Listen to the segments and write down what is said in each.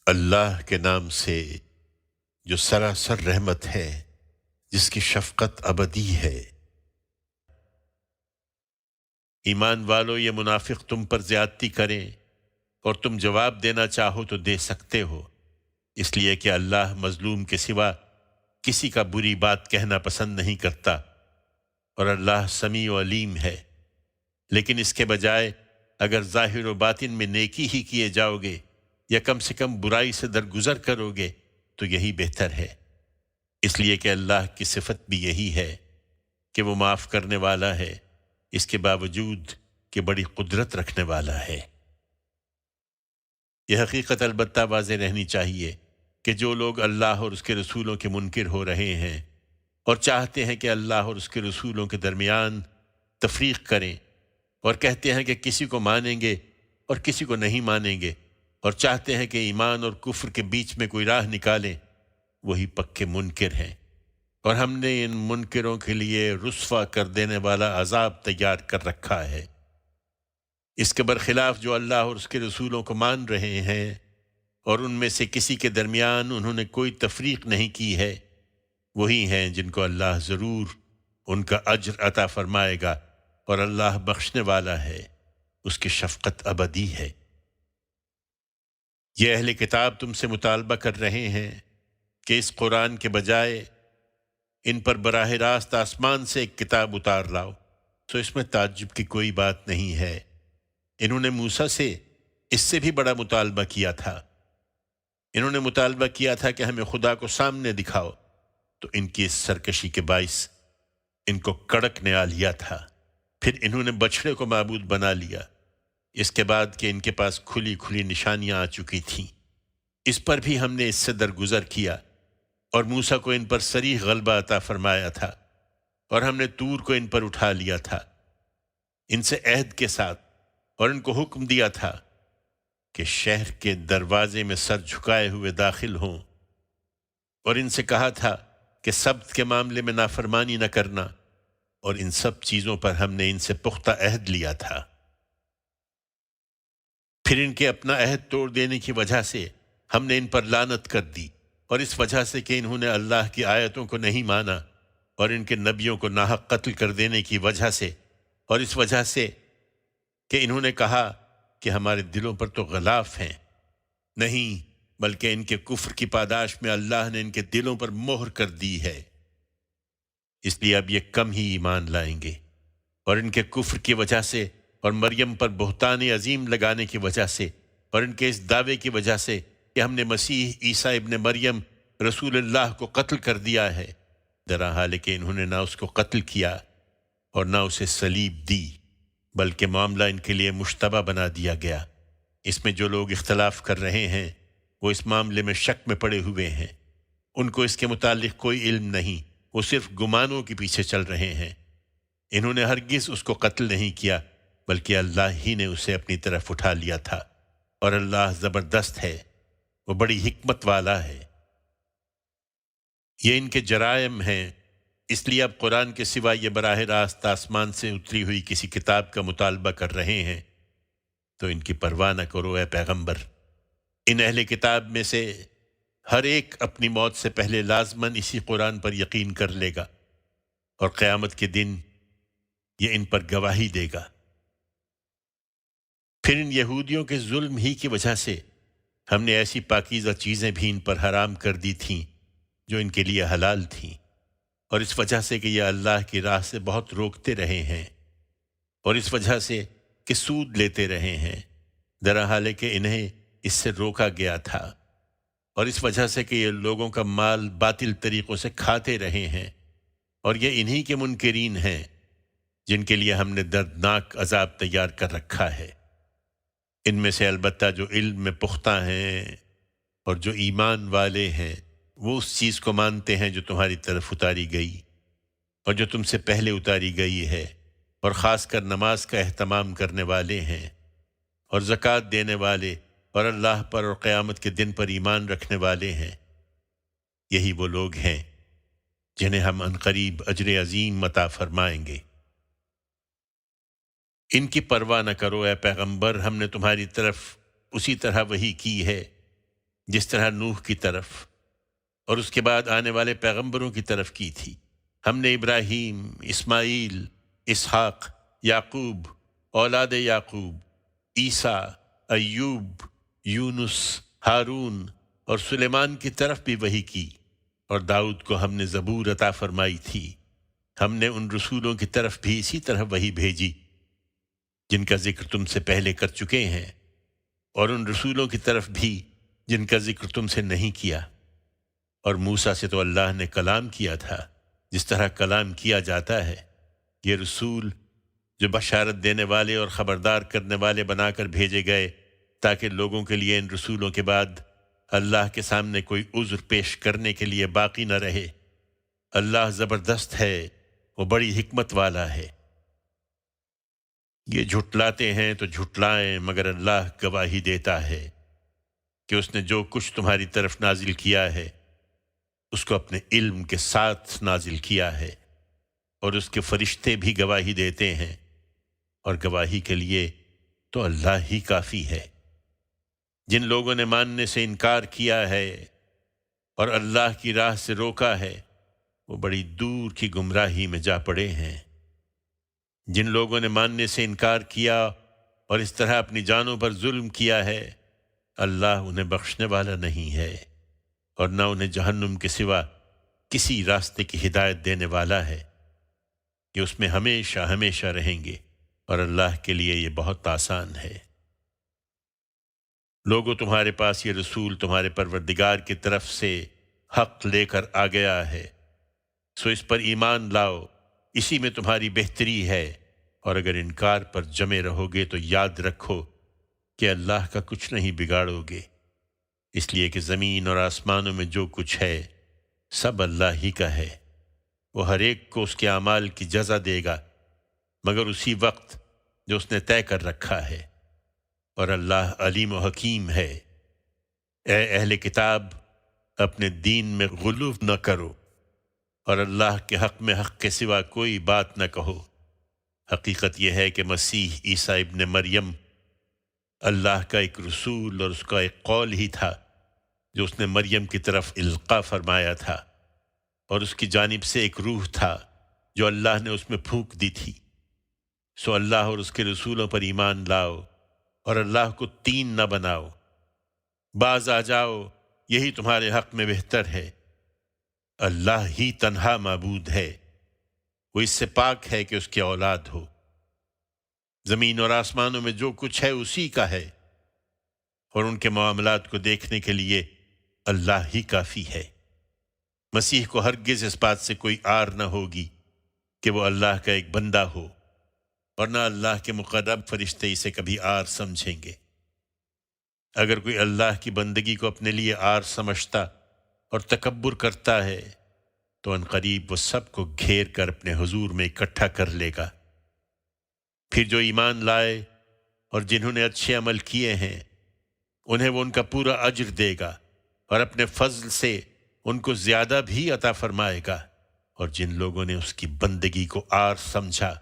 اللہ کے نام سے جو سراسر رحمت ہے، جس کی شفقت ابدی ہے۔ ایمان والو، یہ منافق تم پر زیادتی کریں اور تم جواب دینا چاہو تو دے سکتے ہو، اس لیے کہ اللہ مظلوم کے سوا کسی کا بری بات کہنا پسند نہیں کرتا، اور اللہ سمیع و علیم ہے۔ لیکن اس کے بجائے اگر ظاہر و باطن میں نیکی ہی کیے جاؤ گے یا کم سے کم برائی سے درگزر کرو گے تو یہی بہتر ہے، اس لیے کہ اللہ کی صفت بھی یہی ہے کہ وہ معاف کرنے والا ہے، اس کے باوجود کہ بڑی قدرت رکھنے والا ہے۔ یہ حقیقت البتہ واضح رہنی چاہیے کہ جو لوگ اللہ اور اس کے رسولوں کے منکر ہو رہے ہیں اور چاہتے ہیں کہ اللہ اور اس کے رسولوں کے درمیان تفریق کریں، اور کہتے ہیں کہ کسی کو مانیں گے اور کسی کو نہیں مانیں گے، اور چاہتے ہیں کہ ایمان اور کفر کے بیچ میں کوئی راہ نکالیں، وہی پکے منکر ہیں، اور ہم نے ان منکروں کے لیے رسوا کر دینے والا عذاب تیار کر رکھا ہے۔ اس کے برخلاف جو اللہ اور اس کے رسولوں کو مان رہے ہیں اور ان میں سے کسی کے درمیان انہوں نے کوئی تفریق نہیں کی ہے، وہی ہیں جن کو اللہ ضرور ان کا اجر عطا فرمائے گا، اور اللہ بخشنے والا ہے، اس کی شفقت ابدی ہے۔ یہ اہل کتاب تم سے مطالبہ کر رہے ہیں کہ اس قرآن کے بجائے ان پر براہ راست آسمان سے ایک کتاب اتار لاؤ، تو اس میں تعجب کی کوئی بات نہیں ہے۔ انہوں نے موسیٰ سے اس سے بھی بڑا مطالبہ کیا تھا۔ انہوں نے مطالبہ کیا تھا کہ ہمیں خدا کو سامنے دکھاؤ، تو ان کی اس سرکشی کے باعث ان کو کڑک نے آ لیا تھا۔ پھر انہوں نے بچھڑے کو معبود بنا لیا، اس کے بعد کہ ان کے پاس کھلی کھلی نشانیاں آ چکی تھیں۔ اس پر بھی ہم نے اس سے درگزر کیا، اور موسیٰ کو ان پر صریح غلبہ عطا فرمایا تھا، اور ہم نے طور کو ان پر اٹھا لیا تھا ان سے عہد کے ساتھ، اور ان کو حکم دیا تھا کہ شہر کے دروازے میں سر جھکائے ہوئے داخل ہوں، اور ان سے کہا تھا کہ سبت کے معاملے میں نافرمانی نہ کرنا، اور ان سب چیزوں پر ہم نے ان سے پختہ عہد لیا تھا۔ پھر ان کے اپنا عہد توڑ دینے کی وجہ سے ہم نے ان پر لعنت کر دی، اور اس وجہ سے کہ انہوں نے اللہ کی آیتوں کو نہیں مانا، اور ان کے نبیوں کو ناحق قتل کر دینے کی وجہ سے، اور اس وجہ سے کہ انہوں نے کہا کہ ہمارے دلوں پر تو غلاف ہیں، نہیں بلکہ ان کے کفر کی پاداش میں اللہ نے ان کے دلوں پر مہر کر دی ہے، اس لیے اب یہ کم ہی ایمان لائیں گے، اور ان کے کفر کی وجہ سے اور مریم پر بہتان عظیم لگانے کی وجہ سے، اور ان کے اس دعوے کی وجہ سے کہ ہم نے مسیح عیسیٰ ابن مریم رسول اللہ کو قتل کر دیا ہے، درا حال کہ انہوں نے نہ اس کو قتل کیا اور نہ اسے صلیب دی، بلکہ معاملہ ان کے لیے مشتبہ بنا دیا گیا۔ اس میں جو لوگ اختلاف کر رہے ہیں وہ اس معاملے میں شک میں پڑے ہوئے ہیں، ان کو اس کے متعلق کوئی علم نہیں، وہ صرف گمانوں کے پیچھے چل رہے ہیں۔ انہوں نے ہرگز اس کو قتل نہیں کیا، بلکہ اللہ ہی نے اسے اپنی طرف اٹھا لیا تھا، اور اللہ زبردست ہے، وہ بڑی حکمت والا ہے۔ یہ ان کے جرائم ہیں، اس لیے اب قرآن کے سوا یہ براہ راست آسمان سے اتری ہوئی کسی کتاب کا مطالبہ کر رہے ہیں، تو ان کی پرواہ نہ کرو اے پیغمبر۔ ان اہل کتاب میں سے ہر ایک اپنی موت سے پہلے لازماً اسی قرآن پر یقین کر لے گا، اور قیامت کے دن یہ ان پر گواہی دے گا۔ پھر ان یہودیوں کے ظلم ہی کی وجہ سے ہم نے ایسی پاکیزہ چیزیں بھی ان پر حرام کر دی تھیں جو ان کے لیے حلال تھیں، اور اس وجہ سے کہ یہ اللہ کی راہ سے بہت روکتے رہے ہیں، اور اس وجہ سے کہ سود لیتے رہے ہیں، درا حال کہ انہیں اس سے روکا گیا تھا، اور اس وجہ سے کہ یہ لوگوں کا مال باطل طریقوں سے کھاتے رہے ہیں، اور یہ انہی کے منکرین ہیں جن کے لیے ہم نے دردناک عذاب تیار کر رکھا ہے۔ ان میں سے البتہ جو علم میں پختہ ہیں اور جو ایمان والے ہیں، وہ اس چیز کو مانتے ہیں جو تمہاری طرف اتاری گئی اور جو تم سے پہلے اتاری گئی ہے، اور خاص کر نماز کا اہتمام کرنے والے ہیں، اور زکوٰۃ دینے والے، اور اللہ پر اور قیامت کے دن پر ایمان رکھنے والے ہیں۔ یہی وہ لوگ ہیں جنہیں ہم عنقریب اجر عظیم عطا فرمائیں گے۔ ان کی پرواہ نہ کرو اے پیغمبر، ہم نے تمہاری طرف اسی طرح وحی کی ہے جس طرح نوح کی طرف اور اس کے بعد آنے والے پیغمبروں کی طرف کی تھی۔ ہم نے ابراہیم، اسماعیل، اسحاق، یعقوب، اولاد یعقوب، عیسیٰ، ایوب، یونس، ہارون اور سلیمان کی طرف بھی وحی کی، اور داؤد کو ہم نے زبور عطا فرمائی تھی۔ ہم نے ان رسولوں کی طرف بھی اسی طرح وحی بھیجی جن کا ذکر تم سے پہلے کر چکے ہیں، اور ان رسولوں کی طرف بھی جن کا ذکر تم سے نہیں کیا۔ اور موسیٰ سے تو اللہ نے کلام کیا تھا جس طرح کلام کیا جاتا ہے۔ یہ رسول جو بشارت دینے والے اور خبردار کرنے والے بنا کر بھیجے گئے تاکہ لوگوں کے لیے ان رسولوں کے بعد اللہ کے سامنے کوئی عذر پیش کرنے کے لیے باقی نہ رہے۔ اللہ زبردست ہے، وہ بڑی حکمت والا ہے۔ یہ جھٹلاتے ہیں تو جھٹلائیں، مگر اللہ گواہی دیتا ہے کہ اس نے جو کچھ تمہاری طرف نازل کیا ہے اس کو اپنے علم کے ساتھ نازل کیا ہے، اور اس کے فرشتے بھی گواہی دیتے ہیں، اور گواہی کے لیے تو اللہ ہی کافی ہے۔ جن لوگوں نے ماننے سے انکار کیا ہے اور اللہ کی راہ سے روکا ہے، وہ بڑی دور کی گمراہی میں جا پڑے ہیں۔ جن لوگوں نے ماننے سے انکار کیا اور اس طرح اپنی جانوں پر ظلم کیا ہے، اللہ انہیں بخشنے والا نہیں ہے، اور نہ انہیں جہنم کے سوا کسی راستے کی ہدایت دینے والا ہے کہ اس میں ہمیشہ ہمیشہ رہیں گے، اور اللہ کے لیے یہ بہت آسان ہے۔ لوگوں، تمہارے پاس یہ رسول تمہارے پروردگار کی طرف سے حق لے کر آ گیا ہے، سو اس پر ایمان لاؤ، اسی میں تمہاری بہتری ہے، اور اگر انکار پر جمے رہو گے تو یاد رکھو کہ اللہ کا کچھ نہیں بگاڑو گے، اس لیے کہ زمین اور آسمانوں میں جو کچھ ہے سب اللہ ہی کا ہے۔ وہ ہر ایک کو اس کے اعمال کی جزا دے گا مگر اسی وقت جو اس نے طے کر رکھا ہے، اور اللہ علیم و حکیم ہے۔ اے اہل کتاب، اپنے دین میں غلو نہ کرو، اور اللہ کے حق میں حق کے سوا کوئی بات نہ کہو۔ حقیقت یہ ہے کہ مسیح عیسیٰ ابن مریم اللہ کا ایک رسول اور اس کا ایک قول ہی تھا جو اس نے مریم کی طرف القاء فرمایا تھا، اور اس کی جانب سے ایک روح تھا جو اللہ نے اس میں پھونک دی تھی۔ سو اللہ اور اس کے رسولوں پر ایمان لاؤ، اور اللہ کو تین نہ بناؤ، باز آ جاؤ، یہی تمہارے حق میں بہتر ہے۔ اللہ ہی تنہا معبود ہے، وہ اس سے پاک ہے کہ اس کی اولاد ہو۔ زمین اور آسمانوں میں جو کچھ ہے اسی کا ہے، اور ان کے معاملات کو دیکھنے کے لیے اللہ ہی کافی ہے۔ مسیح کو ہرگز اس بات سے کوئی آر نہ ہوگی کہ وہ اللہ کا ایک بندہ ہو، اور نہ اللہ کے مقرب فرشتے اسے کبھی آر سمجھیں گے۔ اگر کوئی اللہ کی بندگی کو اپنے لیے آر سمجھتا اور تکبر کرتا ہے تو ان قریب وہ سب کو گھیر کر اپنے حضور میں اکٹھا کر لے گا۔ پھر جو ایمان لائے اور جنہوں نے اچھے عمل کیے ہیں انہیں وہ ان کا پورا اجر دے گا، اور اپنے فضل سے ان کو زیادہ بھی عطا فرمائے گا۔ اور جن لوگوں نے اس کی بندگی کو آر سمجھا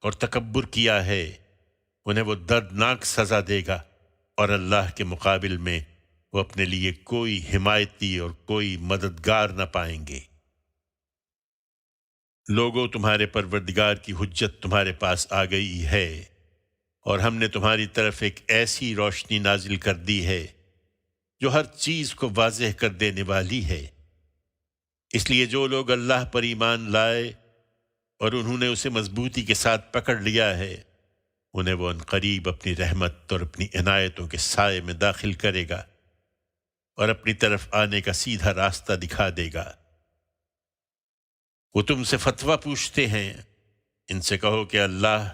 اور تکبر کیا ہے انہیں وہ دردناک سزا دے گا، اور اللہ کے مقابل میں وہ اپنے لیے کوئی حمایتی اور کوئی مددگار نہ پائیں گے۔ لوگوں، تمہارے پروردگار کی حجت تمہارے پاس آ گئی ہے، اور ہم نے تمہاری طرف ایک ایسی روشنی نازل کر دی ہے جو ہر چیز کو واضح کر دینے والی ہے۔ اس لیے جو لوگ اللہ پر ایمان لائے اور انہوں نے اسے مضبوطی کے ساتھ پکڑ لیا ہے، انہیں وہ عنقریب اپنی رحمت اور اپنی عنایتوں کے سائے میں داخل کرے گا، اور اپنی طرف آنے کا سیدھا راستہ دکھا دے گا۔ وہ تم سے فتویٰ پوچھتے ہیں، ان سے کہو کہ اللہ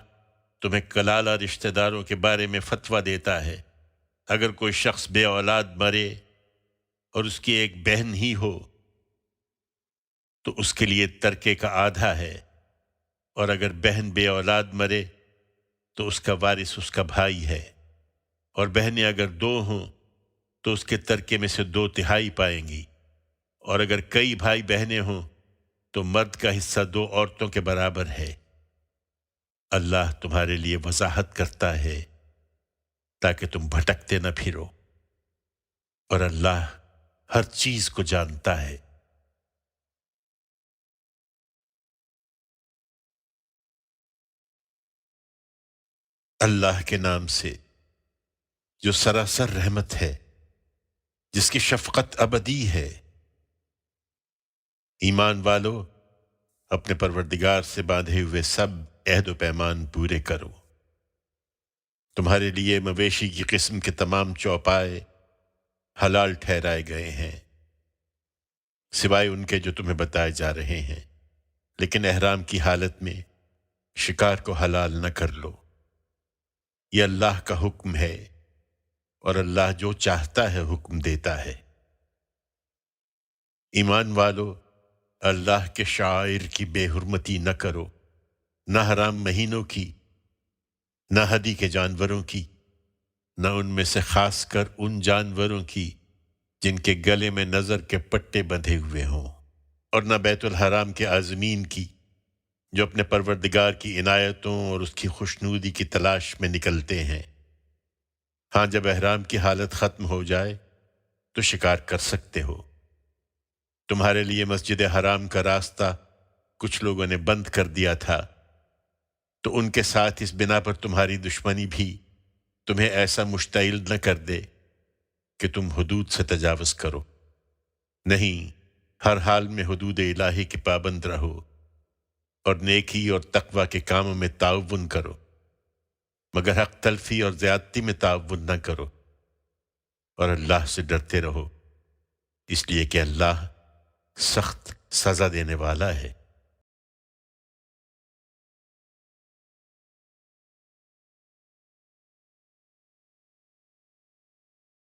تمہیں کلالہ رشتہ داروں کے بارے میں فتویٰ دیتا ہے۔ اگر کوئی شخص بے اولاد مرے اور اس کی ایک بہن ہی ہو تو اس کے لیے ترکے کا آدھا ہے، اور اگر بہن بے اولاد مرے تو اس کا وارث اس کا بھائی ہے، اور بہنیں اگر دو ہوں تو اس کے ترکے میں سے 2/3 پائیں گی، اور اگر کئی بھائی بہنیں ہوں تو مرد کا حصہ 2 عورتوں کے برابر ہے۔ اللہ تمہارے لیے وضاحت کرتا ہے تاکہ تم بھٹکتے نہ پھرو۔ اور اللہ ہر چیز کو جانتا ہے۔ اللہ کے نام سے جو سراسر رحمت ہے، جس کی شفقت ابدی ہے۔ ایمان والو، اپنے پروردگار سے باندھے ہوئے سب عہد و پیمان پورے کرو۔ تمہارے لیے مویشی کی قسم کے تمام چوپائے حلال ٹھہرائے گئے ہیں، سوائے ان کے جو تمہیں بتائے جا رہے ہیں، لیکن احرام کی حالت میں شکار کو حلال نہ کر لو۔ یہ اللہ کا حکم ہے، اور اللہ جو چاہتا ہے حکم دیتا ہے۔ ایمان والو، اللہ کے شعائر کی بے حرمتی نہ کرو، نہ حرام مہینوں کی، نہ ہدی کے جانوروں کی، نہ ان میں سے خاص کر ان جانوروں کی جن کے گلے میں نظر کے پٹے بندھے ہوئے ہوں، اور نہ بیت الحرام کے عازمین کی جو اپنے پروردگار کی عنایتوں اور اس کی خوشنودی کی تلاش میں نکلتے ہیں۔ ہاں، جب احرام کی حالت ختم ہو جائے تو شکار کر سکتے ہو۔ تمہارے لیے مسجد حرام کا راستہ کچھ لوگوں نے بند کر دیا تھا، تو ان کے ساتھ اس بنا پر تمہاری دشمنی بھی تمہیں ایسا مشتعل نہ کر دے کہ تم حدود سے تجاوز کرو۔ نہیں، ہر حال میں حدود الہی کے پابند رہو، اور نیکی اور تقوی کے کاموں میں تعاون کرو، مگر حق تلفی اور زیادتی میں تعاون نہ کرو، اور اللہ سے ڈرتے رہو، اس لیے کہ اللہ سخت سزا دینے والا ہے۔